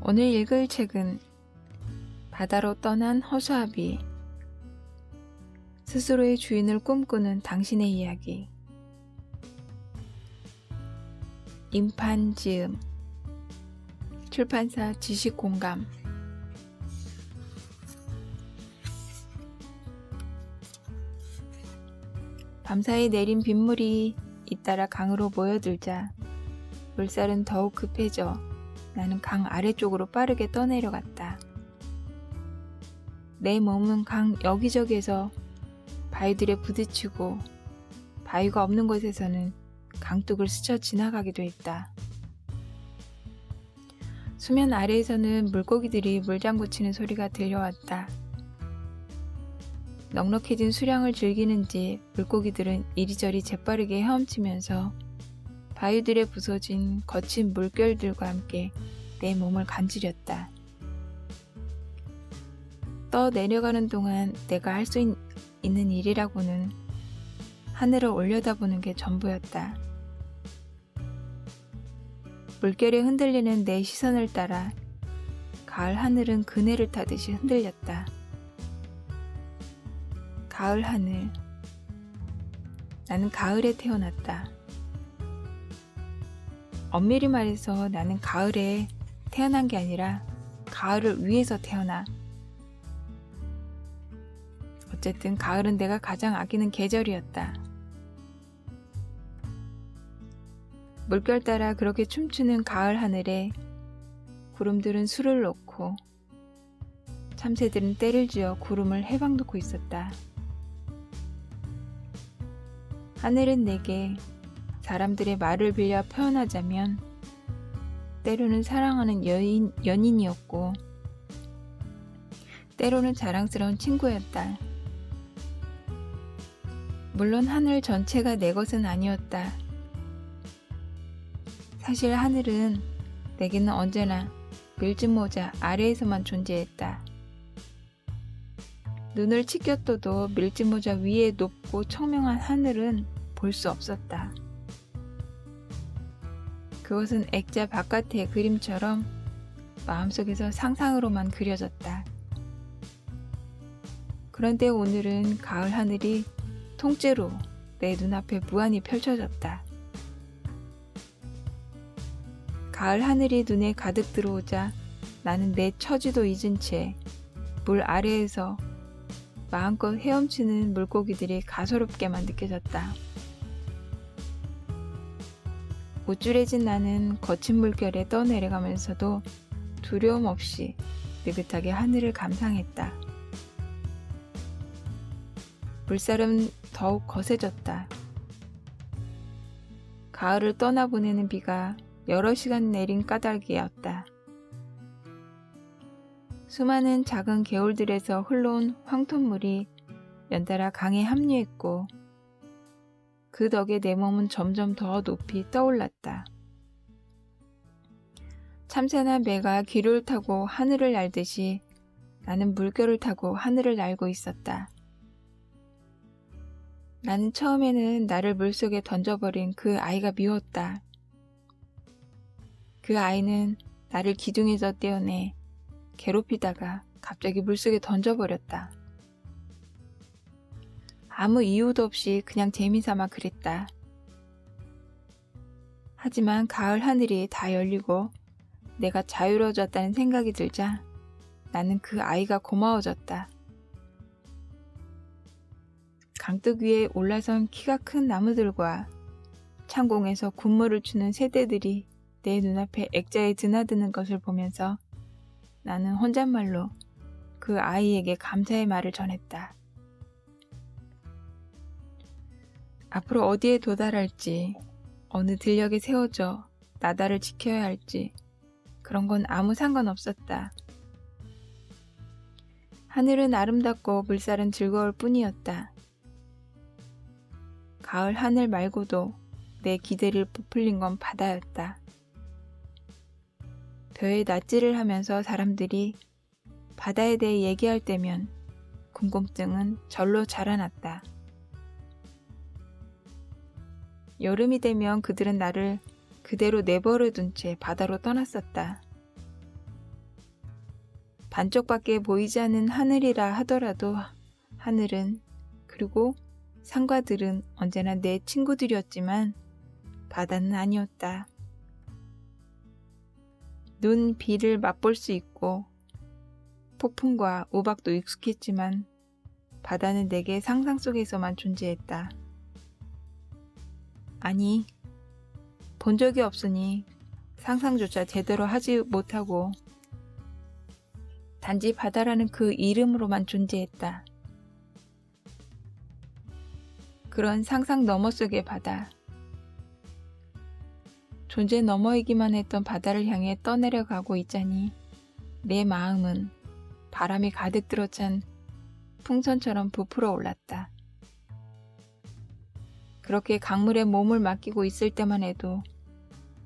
오늘 읽을 책은 바다로 떠난 허수아비, 스스로의 주인을 꿈꾸는 당신의 이야기, 임판지음, 출판사 지식공감. 밤사이 내린 빗물이 잇따라 강으로 모여들자 물살은 더욱 급해져 나는 강 아래쪽으로 빠르게 떠내려갔다. 내 몸은 강 여기저기에서 바위들에 부딪히고 바위가 없는 곳에서는 강둑을 스쳐 지나가기도 했다. 수면 아래에서는 물고기들이 물장구 치는 소리가 들려왔다. 넉넉해진 수량을 즐기는지 물고기들은 이리저리 재빠르게 헤엄치면서 바위들에 부서진 거친 물결들과 함께 내 몸을 간지렸다. 떠내려가는 동안 내가 할 수 있는 일이라고는 하늘을 올려다보는 게 전부였다. 물결에 흔들리는 내 시선을 따라 가을 하늘은 그네를 타듯이 흔들렸다. 가을 하늘. 나는 가을에 태어났다. 엄밀히 말해서 나는 가을에 태어난 게 아니라 가을을 위해서 태어나. 어쨌든 가을은 내가 가장 아끼는 계절이었다. 물결 따라 그렇게 춤추는 가을 하늘에 구름들은 술을 놓고 참새들은 때를 지어 구름을 해방놓고 있었다. 하늘은 내게 사람들의 말을 빌려 표현하자면 때로는 사랑하는 연인이었고 때로는 자랑스러운 친구였다. 물론 하늘 전체가 내 것은 아니었다. 사실 하늘은 내게는 언제나 밀짚모자 아래에서만 존재했다. 눈을 치켜떠도 밀짚모자 위에 높고 청명한 하늘은 볼 수 없었다. 그것은 액자 바깥의 그림처럼 마음속에서 상상으로만 그려졌다. 그런데 오늘은 가을 하늘이 통째로 내 눈앞에 무한히 펼쳐졌다. 가을 하늘이 눈에 가득 들어오자 나는 내 처지도 잊은 채 물 아래에서 마음껏 헤엄치는 물고기들이 가소롭게만 느껴졌다. 우쭐해진 나는 거친 물결에 떠내려가면서도 두려움 없이 느긋하게 하늘을 감상했다. 물살은 더욱 거세졌다. 가을을 떠나보내는 비가 여러 시간 내린 까닭이었다. 수많은 작은 개울들에서 흘러온 황토물이 연달아 강에 합류했고 그 덕에 내 몸은 점점 더 높이 떠올랐다. 참새나 매가 기류를 타고 하늘을 날듯이 나는 물결을 타고 하늘을 날고 있었다. 나는 처음에는 나를 물속에 던져버린 그 아이가 미웠다. 그 아이는 나를 기둥에서 떼어내 괴롭히다가 갑자기 물속에 던져버렸다. 아무 이유도 없이 그냥 재미삼아 그랬다. 하지만 가을 하늘이 다 열리고 내가 자유로워졌다는 생각이 들자 나는 그 아이가 고마워졌다. 강둑 위에 올라선 키가 큰 나무들과 창공에서 군무를 추는 새떼들이 내 눈앞에 액자에 드나드는 것을 보면서 나는 혼잣말로 그 아이에게 감사의 말을 전했다. 앞으로 어디에 도달할지, 어느 들녘에 세워져 나다를 지켜야 할지 그런 건 아무 상관없었다. 하늘은 아름답고 물살은 즐거울 뿐이었다. 가을 하늘 말고도 내 기대를 부풀린 건 바다였다. 벼에 낫질을 하면서 사람들이 바다에 대해 얘기할 때면 궁금증은 절로 자라났다. 여름이 되면 그들은 나를 그대로 내버려둔 채 바다로 떠났었다. 반쪽밖에 보이지 않는 하늘이라 하더라도 하늘은, 그리고 산과 들은 언제나 내 친구들이었지만 바다는 아니었다. 눈, 비를 맛볼 수 있고 폭풍과 우박도 익숙했지만 바다는 내게 상상 속에서만 존재했다. 아니, 본 적이 없으니 상상조차 제대로 하지 못하고 단지 바다라는 그 이름으로만 존재했다. 그런 상상 너머 속의 바다. 존재 너머이기만 했던 바다를 향해 떠내려가고 있자니 내 마음은 바람이 가득 들어찬 풍선처럼 부풀어 올랐다. 그렇게 강물에 몸을 맡기고 있을 때만 해도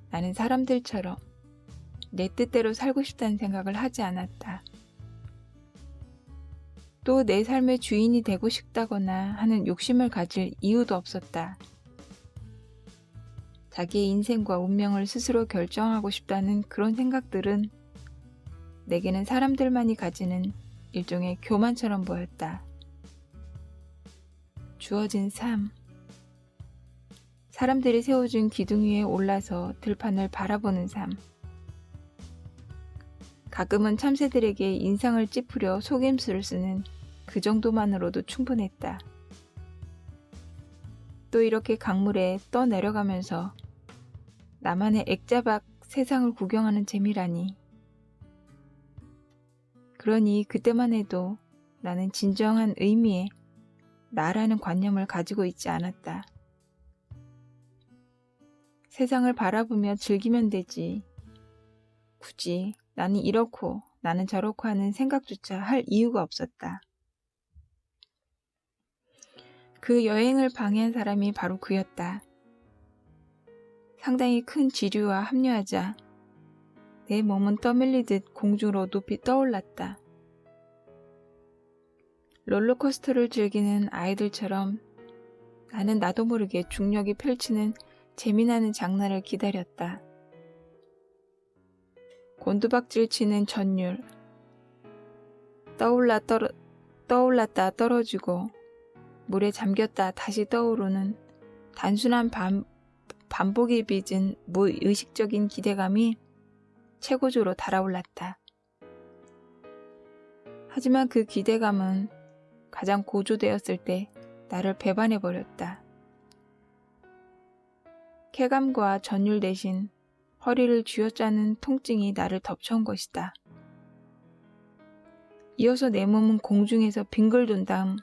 나는 사람들처럼 내 뜻대로 살고 싶다는 생각을 하지 않았다. 또 내 삶의 주인이 되고 싶다거나 하는 욕심을 가질 이유도 없었다. 자기의 인생과 운명을 스스로 결정하고 싶다는 그런 생각들은 내게는 사람들만이 가지는 일종의 교만처럼 보였다. 주어진 삶. 사람들이 세워준 기둥 위에 올라서 들판을 바라보는 삶. 가끔은 참새들에게 인상을 찌푸려 속임수를 쓰는 그 정도만으로도 충분했다. 또 이렇게 강물에 떠내려가면서 나만의 액자박 세상을 구경하는 재미라니. 그러니 그때만 해도 나는 진정한 의미의 나라는 관념을 가지고 있지 않았다. 세상을 바라보며 즐기면 되지. 굳이 나는 이렇고 나는 저렇고 하는 생각조차 할 이유가 없었다. 그 여행을 방해한 사람이 바로 그였다. 상당히 큰 지류와 합류하자 내 몸은 떠밀리듯 공중으로 높이 떠올랐다. 롤러코스터를 즐기는 아이들처럼 나는 나도 모르게 중력이 펼치는 재미나는 장난을 기다렸다. 곤두박질 치는 전율, 떠올랐다 떨어지고 물에 잠겼다 다시 떠오르는 단순한 반복이 빚은 무의식적인 기대감이 최고조로 달아올랐다. 하지만 그 기대감은 가장 고조되었을 때 나를 배반해버렸다. 쾌감과 전율 대신 허리를 쥐어짜는 통증이 나를 덮쳐온 것이다. 이어서 내 몸은 공중에서 빙글 돈 다음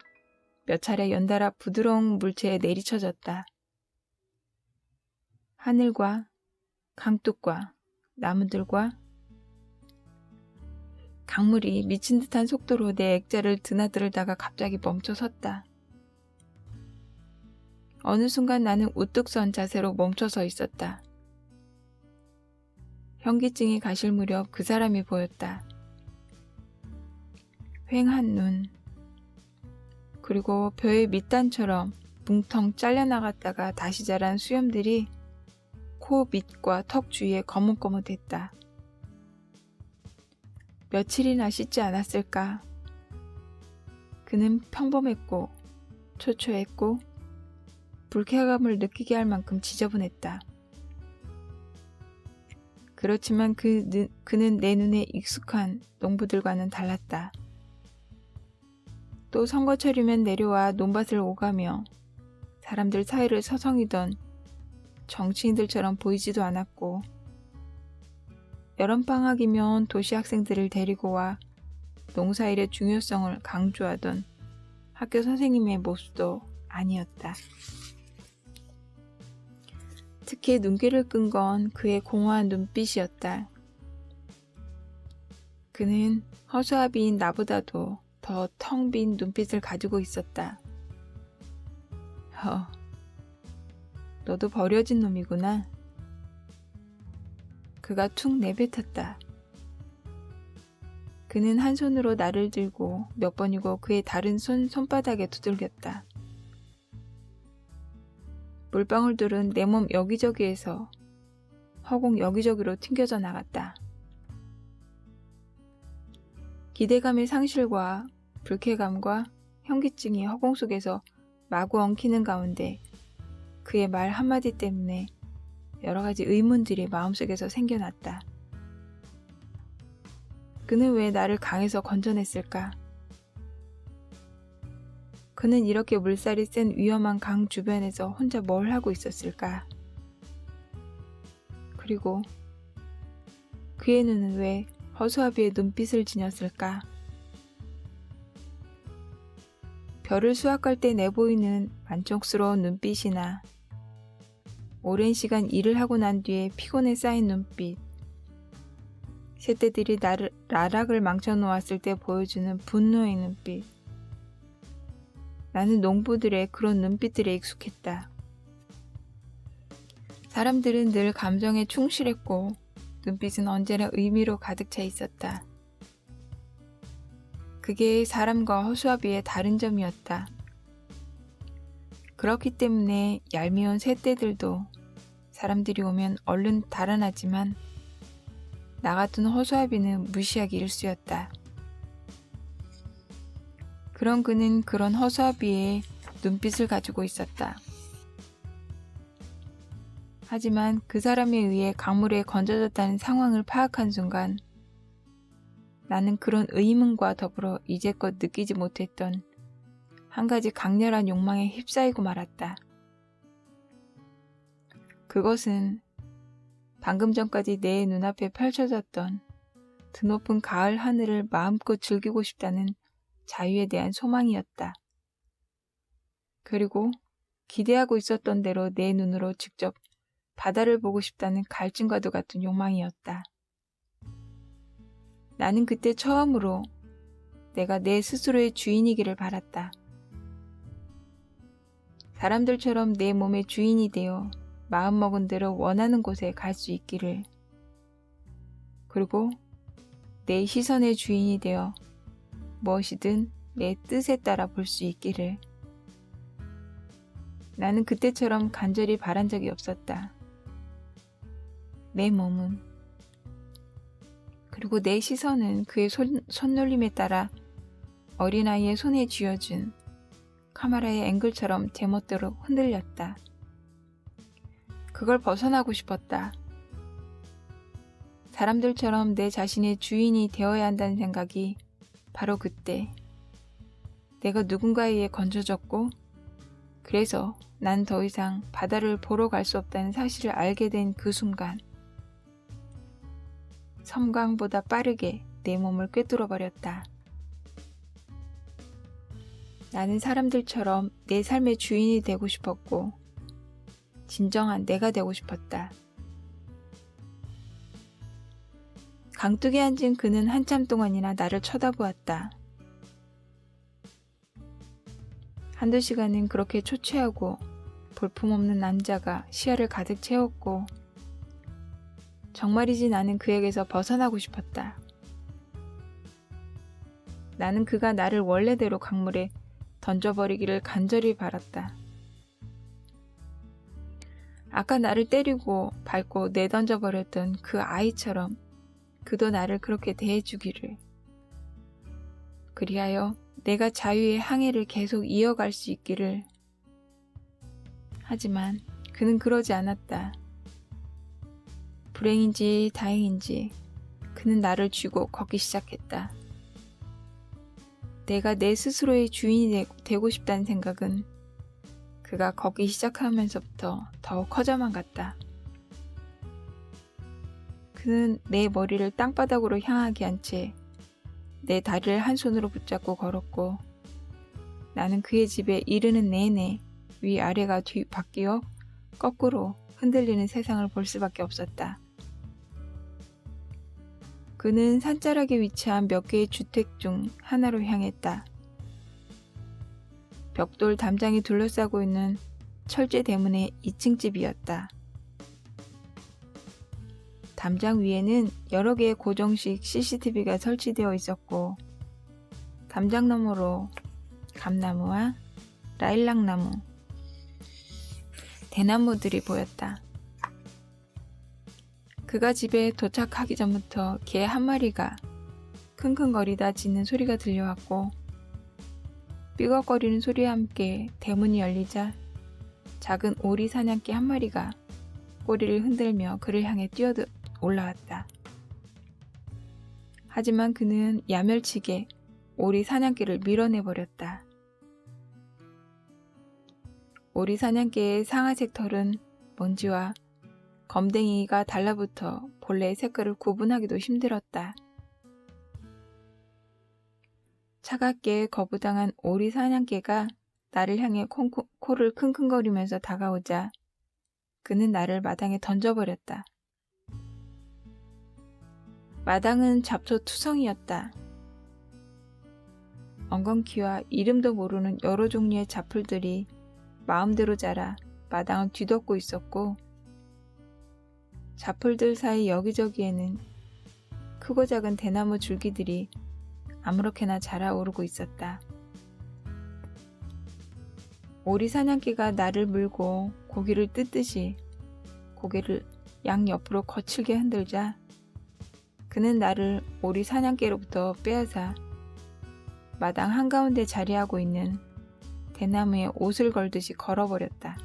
몇 차례 연달아 부드러운 물체에 내리쳐졌다. 하늘과 강둑과 나무들과 강물이 미친 듯한 속도로 내 액자를 드나들다가 갑자기 멈춰섰다. 어느 순간 나는 우뚝 선 자세로 멈춰서 있었다. 현기증이 가실 무렵 그 사람이 보였다. 휑한 눈, 그리고 벼의 밑단처럼 뭉텅 잘려나갔다가 다시 자란 수염들이 코 밑과 턱 주위에 거뭇거뭇했다. 며칠이나 씻지 않았을까? 그는 평범했고 초췌했고 불쾌감을 느끼게 할 만큼 지저분했다. 그렇지만 그는 내 눈에 익숙한 농부들과는 달랐다. 또 선거철이면 내려와 논밭을 오가며 사람들 사이를 서성이던 정치인들처럼 보이지도 않았고, 여름방학이면 도시 학생들을 데리고 와 농사일의 중요성을 강조하던 학교 선생님의 모습도 아니었다. 특히 눈길을 끈 건 그의 공허한 눈빛이었다. 그는 허수아비인 나보다도 더 텅 빈 눈빛을 가지고 있었다. 너도 버려진 놈이구나. 그가 툭 내뱉었다. 그는 한 손으로 나를 들고 몇 번이고 그의 다른 손바닥에 두들겼다. 물방울들은 내 몸 여기저기에서 허공 여기저기로 튕겨져 나갔다. 기대감의 상실과 불쾌감과 현기증이 허공 속에서 마구 엉키는 가운데 그의 말 한마디 때문에 여러 가지 의문들이 마음속에서 생겨났다. 그는 왜 나를 강에서 건져냈을까? 그는 이렇게 물살이 센 위험한 강 주변에서 혼자 뭘 하고 있었을까? 그리고 그의 눈은 왜 허수아비의 눈빛을 지녔을까? 별을 수확할 때 내보이는 만족스러운 눈빛이나 오랜 시간 일을 하고 난 뒤에 피곤에 쌓인 눈빛, 새떼들이 나락을 망쳐놓았을 때 보여주는 분노의 눈빛. 나는 농부들의 그런 눈빛들에 익숙했다. 사람들은 늘 감정에 충실했고 눈빛은 언제나 의미로 가득 차 있었다. 그게 사람과 허수아비의 다른 점이었다. 그렇기 때문에 얄미운 새떼들도 사람들이 오면 얼른 달아나지만 나 같은 허수아비는 무시하기 일쑤였다. 그런 그는 그런 허수아비의 눈빛을 가지고 있었다. 하지만 그 사람에 의해 강물에 건져졌다는 상황을 파악한 순간 나는 그런 의문과 더불어 이제껏 느끼지 못했던 한 가지 강렬한 욕망에 휩싸이고 말았다. 그것은 방금 전까지 내 눈앞에 펼쳐졌던 드높은 가을 하늘을 마음껏 즐기고 싶다는 자유에 대한 소망이었다. 그리고 기대하고 있었던 대로 내 눈으로 직접 바다를 보고 싶다는 갈증과도 같은 욕망이었다. 나는 그때 처음으로 내가 내 스스로의 주인이기를 바랐다. 사람들처럼 내 몸의 주인이 되어 마음먹은 대로 원하는 곳에 갈 수 있기를, 그리고 내 시선의 주인이 되어 무엇이든 내 뜻에 따라 볼 수 있기를. 나는 그때처럼 간절히 바란 적이 없었다. 내 몸은, 그리고 내 시선은 그의 손놀림에 따라 어린아이의 손에 쥐어준 카메라의 앵글처럼 제멋대로 흔들렸다. 그걸 벗어나고 싶었다. 사람들처럼 내 자신의 주인이 되어야 한다는 생각이 바로 그때 내가 누군가에 의해 건져졌고, 그래서 난 더 이상 바다를 보러 갈 수 없다는 사실을 알게 된 그 순간 섬광보다 빠르게 내 몸을 꿰뚫어 버렸다. 나는 사람들처럼 내 삶의 주인이 되고 싶었고 진정한 내가 되고 싶었다. 강둑에 앉은 그는 한참 동안이나 나를 쳐다보았다. 한두 시간은 그렇게 초췌하고 볼품없는 남자가 시야를 가득 채웠고, 정말이지 나는 그에게서 벗어나고 싶었다. 나는 그가 나를 원래대로 강물에 던져버리기를 간절히 바랐다. 아까 나를 때리고 밟고 내던져버렸던 그 아이처럼 그도 나를 그렇게 대해주기를. 그리하여 내가 자유의 항해를 계속 이어갈 수 있기를. 하지만 그는 그러지 않았다. 불행인지 다행인지 그는 나를 쥐고 걷기 시작했다. 내가 내 스스로의 주인이 되고 싶다는 생각은 그가 걷기 시작하면서부터 더욱 커져만 갔다. 그는 내 머리를 땅바닥으로 향하게 한 채 내 다리를 한 손으로 붙잡고 걸었고, 나는 그의 집에 이르는 내내 위아래가 바뀌어 거꾸로 흔들리는 세상을 볼 수밖에 없었다. 그는 산자락에 위치한 몇 개의 주택 중 하나로 향했다. 벽돌 담장이 둘러싸고 있는 철제 대문의 2층 집이었다. 담장 위에는 여러 개의 고정식 CCTV가 설치되어 있었고, 담장 너머로 감나무와 라일락나무, 대나무들이 보였다. 그가 집에 도착하기 전부터 개 한 마리가 킁킁거리다 짖는 소리가 들려왔고 삐걱거리는 소리와 함께 대문이 열리자 작은 오리 사냥개 한 마리가 꼬리를 흔들며 그를 향해 뛰어 올라왔다. 하지만 그는 야멸치게 오리 사냥개를 밀어내버렸다. 오리 사냥개의 상아색 털은 먼지와 검댕이가 달라붙어 본래의 색깔을 구분하기도 힘들었다. 차갑게 거부당한 오리 사냥개가 나를 향해 코를 킁킁거리면서 다가오자 그는 나를 마당에 던져버렸다. 마당은 잡초투성이었다. 엉겅퀴와 이름도 모르는 여러 종류의 잡풀들이 마음대로 자라 마당을 뒤덮고 있었고 잡풀들 사이 여기저기에는 크고 작은 대나무 줄기들이 아무렇게나 자라오르고 있었다. 오리 사냥개가 나를 물고 고기를 뜯듯이 고개를 양옆으로 거칠게 흔들자 그는 나를 오리 사냥개로부터 빼앗아 마당 한가운데 자리하고 있는 대나무에 옷을 걸듯이 걸어버렸다.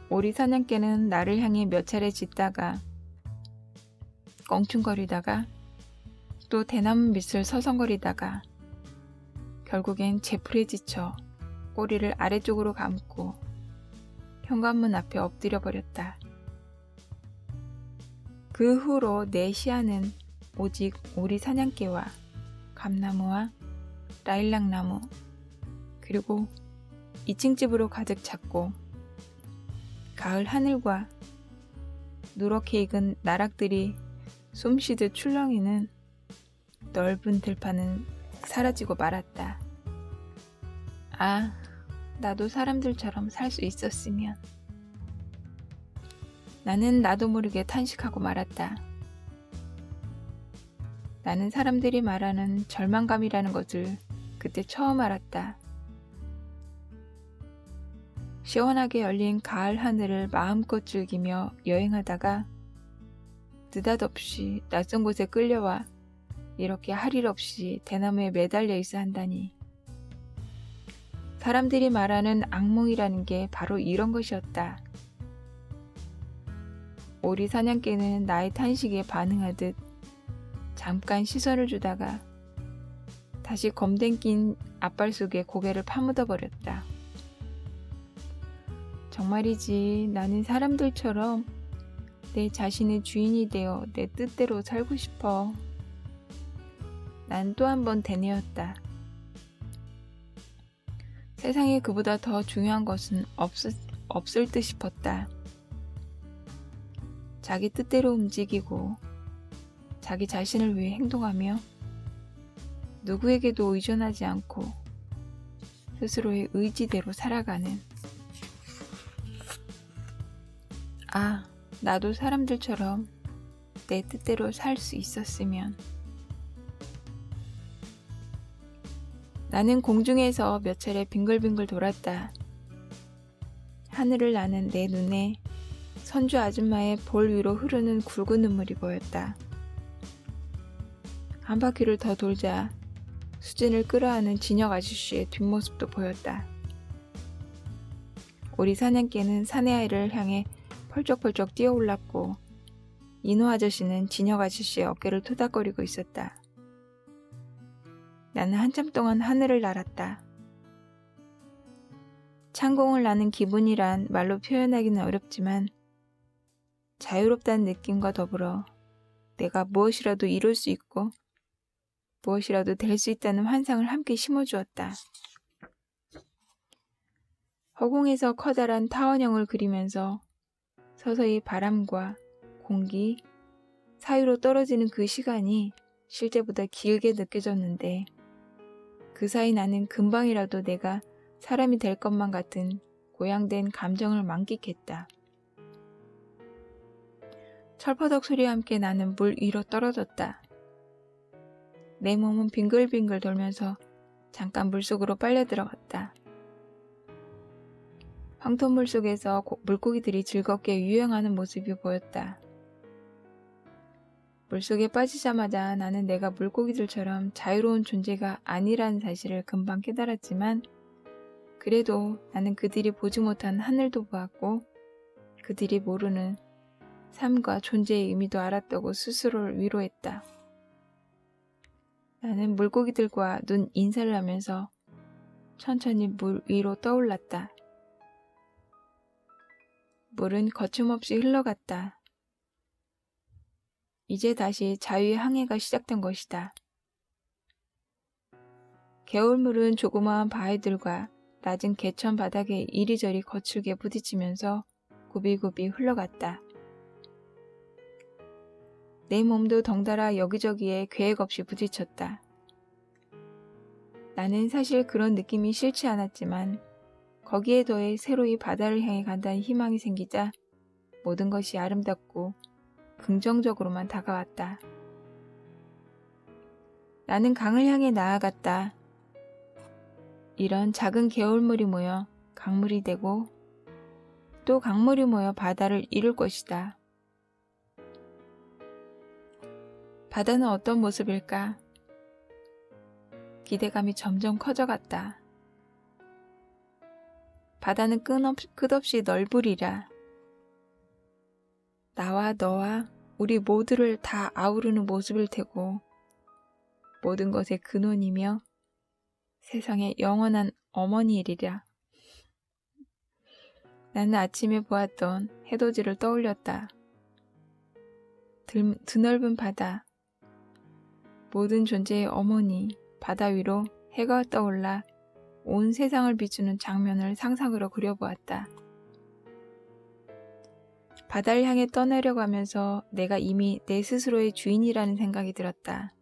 오리 사냥개는 나를 향해 몇 차례 짖다가 껑충거리다가 또 대나무 밑을 서성거리다가 결국엔 제 풀에 지쳐 꼬리를 아래쪽으로 감고 현관문 앞에 엎드려 버렸다. 그 후로 내 시야는 오직 오리 사냥개와 감나무와 라일락나무 그리고 2층 집으로 가득 찼고 가을 하늘과 누렇게 익은 나락들이 숨쉬듯 출렁이는 넓은 들판은 사라지고 말았다. 아, 나도 사람들처럼 살 수 있었으면. 나는 나도 모르게 탄식하고 말았다. 나는 사람들이 말하는 절망감이라는 것을 그때 처음 알았다. 시원하게 열린 가을 하늘을 마음껏 즐기며 여행하다가 느닷없이 낯선 곳에 끌려와 이렇게 할 일 없이 대나무에 매달려 있어야 한다니. 사람들이 말하는 악몽이라는 게 바로 이런 것이었다. 오리 사냥개는 나의 탄식에 반응하듯 잠깐 시선을 주다가 다시 검댕 낀 앞발 속에 고개를 파묻어 버렸다. 정말이지 나는 사람들처럼 내 자신의 주인이 되어 내 뜻대로 살고 싶어. 난 또 한 번 되뇌었다. 세상에 그보다 더 중요한 것은 없을 듯 싶었다. 자기 뜻대로 움직이고 자기 자신을 위해 행동하며 누구에게도 의존하지 않고 스스로의 의지대로 살아가는 아, 나도 사람들처럼 내 뜻대로 살 수 있었으면. 나는 공중에서 몇 차례 빙글빙글 돌았다. 하늘을 나는 내 눈에 선주 아줌마의 볼 위로 흐르는 굵은 눈물이 보였다. 한 바퀴를 더 돌자 수진을 끌어안은 진혁 아저씨의 뒷모습도 보였다. 오리 사냥개는 사내 아이를 향해 펄쩍펄쩍 뛰어올랐고 인호 아저씨는 진혁 아저씨의 어깨를 토닥거리고 있었다. 나는 한참 동안 하늘을 날았다. 창공을 나는 기분이란 말로 표현하기는 어렵지만 자유롭다는 느낌과 더불어 내가 무엇이라도 이룰 수 있고 무엇이라도 될 수 있다는 환상을 함께 심어주었다. 허공에서 커다란 타원형을 그리면서 서서히 바람과 공기 사이로 떨어지는 그 시간이 실제보다 길게 느껴졌는데 그 사이 나는 금방이라도 내가 사람이 될 것만 같은 고양된 감정을 만끽했다. 철퍼덕 소리와 함께 나는 물 위로 떨어졌다. 내 몸은 빙글빙글 돌면서 잠깐 물속으로 빨려 들어갔다. 황토물 속에서 물고기들이 즐겁게 유영하는 모습이 보였다. 물속에 빠지자마자 나는 내가 물고기들처럼 자유로운 존재가 아니라는 사실을 금방 깨달았지만 그래도 나는 그들이 보지 못한 하늘도 보았고 그들이 모르는 삶과 존재의 의미도 알았다고 스스로를 위로했다. 나는 물고기들과 눈 인사를 하면서 천천히 물 위로 떠올랐다. 물은 거침없이 흘러갔다. 이제 다시 자유의 항해가 시작된 것이다. 개울물은 조그마한 바위들과 낮은 개천 바닥에 이리저리 거칠게 부딪히면서 굽이굽이 흘러갔다. 내 몸도 덩달아 여기저기에 계획 없이 부딪혔다. 나는 사실 그런 느낌이 싫지 않았지만 거기에 더해 새로이 바다를 향해 간다는 희망이 생기자 모든 것이 아름답고 긍정적으로만 다가왔다. 나는 강을 향해 나아갔다. 이런 작은 개울물이 모여 강물이 되고 또 강물이 모여 바다를 이룰 것이다. 바다는 어떤 모습일까? 기대감이 점점 커져갔다. 바다는 끝없이 넓으리라. 나와 너와 우리 모두를 다 아우르는 모습일 테고 모든 것의 근원이며 세상의 영원한 어머니이리라. 나는 아침에 보았던 해돋이를 떠올렸다. 드넓은 바다, 모든 존재의 어머니, 바다 위로 해가 떠올라 온 세상을 비추는 장면을 상상으로 그려보았다. 바다를 향해 떠내려가면서 내가 이미 내 스스로의 주인이라는 생각이 들었다.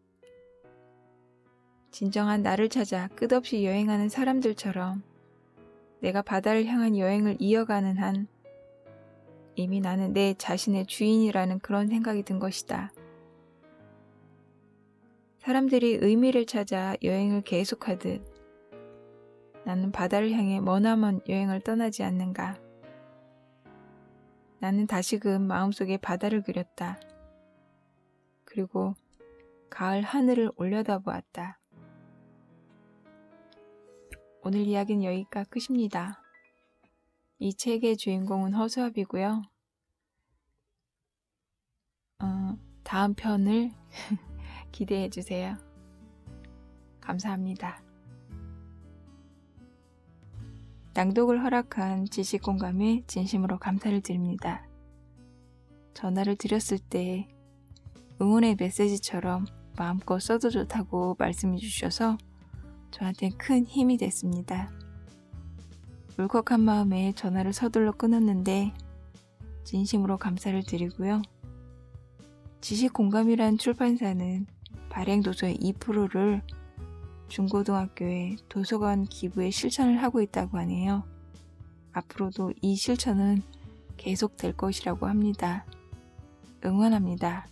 진정한 나를 찾아 끝없이 여행하는 사람들처럼 내가 바다를 향한 여행을 이어가는 한 이미 나는 내 자신의 주인이라는 그런 생각이 든 것이다. 사람들이 의미를 찾아 여행을 계속하듯 나는 바다를 향해 머나먼 여행을 떠나지 않는가. 나는 다시금 마음속에 바다를 그렸다. 그리고 가을 하늘을 올려다보았다. 오늘 이야기는 여기가 끝입니다. 이 책의 주인공은 허수아비고요. 다음 편을 기대해 주세요. 감사합니다. 낭독을 허락한 지식공감에 진심으로 감사를 드립니다. 전화를 드렸을 때 응원의 메시지처럼 마음껏 써도 좋다고 말씀해 주셔서 저한테 큰 힘이 됐습니다. 울컥한 마음에 전화를 서둘러 끊었는데 진심으로 감사를 드리고요. 지식공감이란 출판사는 발행도서의 2%를 중고등학교에 도서관 기부에 실천을 하고 있다고 하네요. 앞으로도 이 실천은 계속될 것이라고 합니다. 응원합니다.